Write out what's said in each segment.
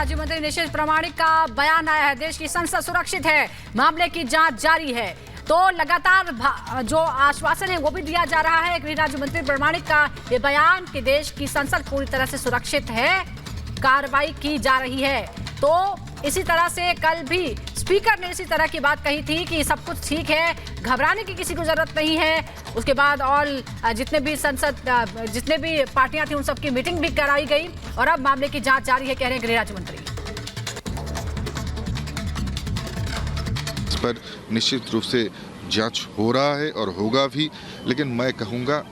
राज्य मंत्री निशित प्रामाणिक का बयान आया है। देश की संसद सुरक्षित है, मामले की जांच जारी है। तो लगातार जो आश्वासन है वो भी दिया जा रहा है। गृह राज्य मंत्री प्रामाणिक का ये बयान कि देश की संसद पूरी तरह से सुरक्षित है, कार्रवाई की जा रही है। तो इसी तरह से कल भी स्पीकर ने इसी तरह की बात कही थी कि सब कुछ ठीक है, घबराने की किसी को जरूरत नहीं है। उसके बाद और जितने भी पार्टियां थी उन सबकी मीटिंग भी कराई गई और अब मामले की जांच जारी है, कह रहे हैं गृह राज्य मंत्री। इस पर निश्चित रूप से जांच हो रहा है और होगा भी, लेकिन मैं कहूँगा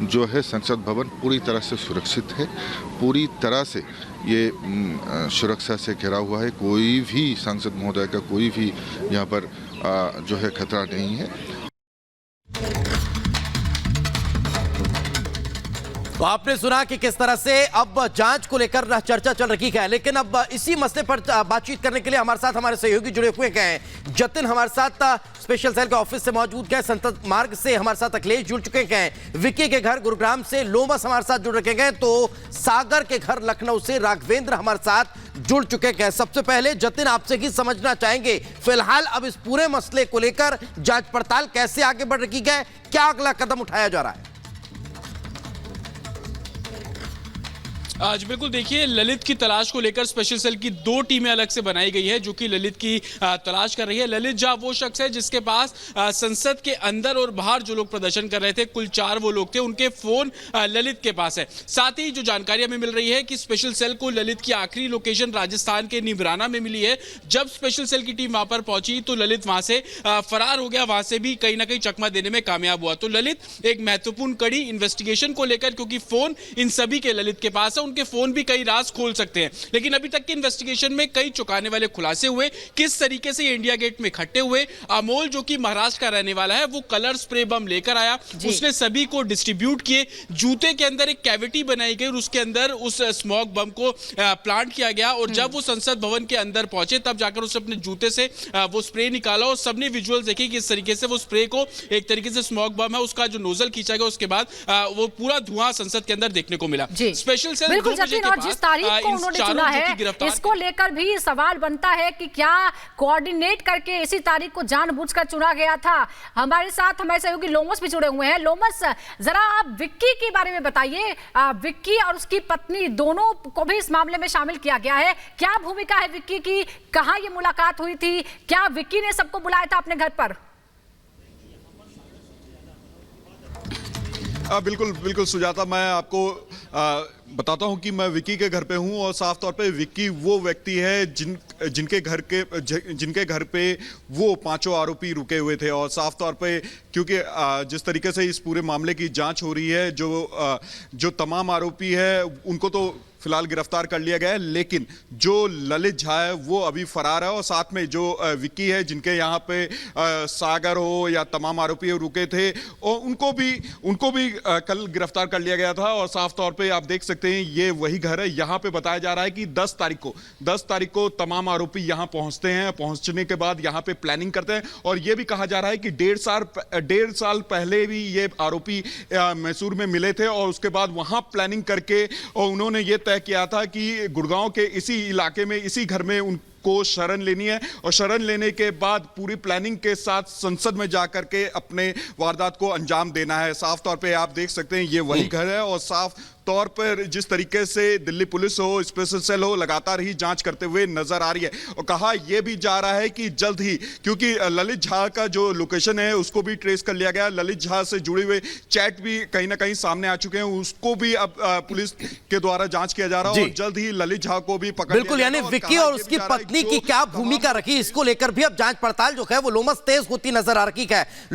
जो है संसद भवन पूरी तरह से सुरक्षित है, पूरी तरह से ये सुरक्षा से घिरा हुआ है। कोई भी सांसद महोदय का कोई भी यहाँ पर जो है खतरा नहीं है। तो आपने सुना कि किस तरह से अब जांच को लेकर चर्चा चल रही है, लेकिन अब इसी मसले पर बातचीत करने के लिए हमारे साथ हमारे सहयोगी जुड़े हुए हैं। जतिन हमारे साथ स्पेशल सेल के ऑफिस से मौजूद है, संसद मार्ग से हमारे साथ अखिलेश जुड़ चुके हैं, विक्की के घर गुरुग्राम से लोमस हमारे साथ जुड़ रखे हैं, तो सागर के घर लखनऊ से राघवेंद्र हमारे साथ जुड़ चुके हैं। सबसे पहले जतिन आपसे ही समझना चाहेंगे, फिलहाल अब इस पूरे मसले को लेकर जांच पड़ताल कैसे आगे बढ़ रही है, क्या अगला कदम उठाया जा रहा है? आज बिल्कुल देखिए, ललित की तलाश को लेकर स्पेशल सेल की 2 टीमें अलग से बनाई गई है जो कि ललित की तलाश कर रही है। ललित झा वो शख्स है जिसके पास संसद के अंदर और बाहर जो लोग प्रदर्शन कर रहे थे, कुल 4 वो लोग थे, उनके फोन ललित के पास है। साथ ही जो जानकारी हमें मिल रही है कि स्पेशल सेल को ललित की आखिरी लोकेशन राजस्थान के निमराना में मिली है। जब स्पेशल सेल की टीम वहां पर पहुंची तो ललित वहां से फरार हो गया, वहां से भी कहीं ना कहीं चकमा देने में कामयाब हुआ। तो ललित एक महत्वपूर्ण कड़ी इन्वेस्टिगेशन को लेकर, क्योंकि फोन इन सभी के ललित के पास है, उनके फोन भी कई राज खोल सकते हैं। लेकिन अभी तक की इन्वेस्टिगेशन में कई चौंकाने वाले खुलासे हुए, किस तरीके से ये इंडिया गेट में इकट्ठे हुए। अमोल जो कि महाराष्ट्र का रहने वाला है, वो कलर स्प्रे बम लेकर आया, उसने सभी को डिस्ट्रीब्यूट किए। जूते के अंदर एक कैविटी बनाई गई और उसके अंदर उस स्मोक बम को प्लांट किया गया और जब वो संसद भवन के अंदर पहुंचे तब जाकर उसने अपने जूते से वो स्प्रे निकाला और सबने विजुअल्स देखे कि इस तरीके से वो स्प्रे को, एक तरीके से स्मोक बम है उसका जो नोजल खींचा गया, उसके बाद वो पूरा धुआं संसद के अंदर देखने को मिला। स्पेशल सेल और जिस तारीख को उन्होंने चुना है, इसको लेकर भी सवाल बनता है कि क्या कोऑर्डिनेट करके इसी तारीख को जानबूझकर चुना गया था। हमारे साथ हमारे सहयोगी लोमस भी जुड़े हुए हैं। लोमस, जरा आप विक्की के बारे में बताइए। विक्की और उसकी पत्नी दोनों को भी इस मामले में शामिल किया गया है। क्या भूमिका है विक्की की, कहां ये मुलाकात हुई थी, क्या विक्की ने सबको बुलाया था अपने घर पर? बिल्कुल बिल्कुल सुजाता, मैं आपको बताता हूं कि मैं विक्की के घर पे हूं और साफ तौर पे विक्की वो व्यक्ति है जिनके घर पे वो 5 आरोपी रुके हुए थे। और साफ तौर पे क्योंकि जिस तरीके से इस पूरे मामले की जांच हो रही है, जो तमाम आरोपी है उनको तो फिलहाल गिरफ्तार कर लिया गया है, लेकिन जो ललित झा है वो अभी फरार है और साथ में जो विक्की है जिनके यहाँ पे सागर हो या तमाम आरोपी रुके थे और उनको भी कल गिरफ्तार कर लिया गया था। और साफ तौर पे आप देख सकते हैं ये वही घर है। यहाँ पे बताया जा रहा है कि 10 तारीख को तमाम आरोपी यहाँ पहुंचते हैं, पहुंचने के बाद यहाँ पे प्लानिंग करते हैं और ये भी कहा जा रहा है कि 1.5 साल पहले भी ये आरोपी मैसूर में मिले थे और उसके बाद वहां प्लानिंग करके और उन्होंने ये तय किया था कि गुड़गांव के इसी इलाके में, इसी घर में उनको शरण लेनी है और शरण लेने के बाद पूरी प्लानिंग के साथ संसद में जाकर के अपने वारदात को अंजाम देना है। साफ तौर पे आप देख सकते हैं ये वही घर है और साफ तौर पर जिस तरीके से दिल्ली पुलिस हो, स्पेशल सेल हो, लगातार ही जांच करते हुए नजर आ रही है। और कहा यह भी जा रहा है कि जल्द ही, क्योंकि ललित झा का जो लोकेशन है उसको भी ट्रेस कर लिया गया, ललित झा से जुड़े हुए चैट भी कहीं ना कहीं सामने आ चुके हैं, उसको भी अब पुलिस के द्वारा जांच किया जा रहा है और जल्द ही ललित झा को भी पकड़ बिल्कुल, यानी विक्की और उसकी पत्नी की क्या भूमिका रखी, इसको लेकर भी अब जांच पड़ताल जो है वो लोमस तेज होती नजर आ रही है।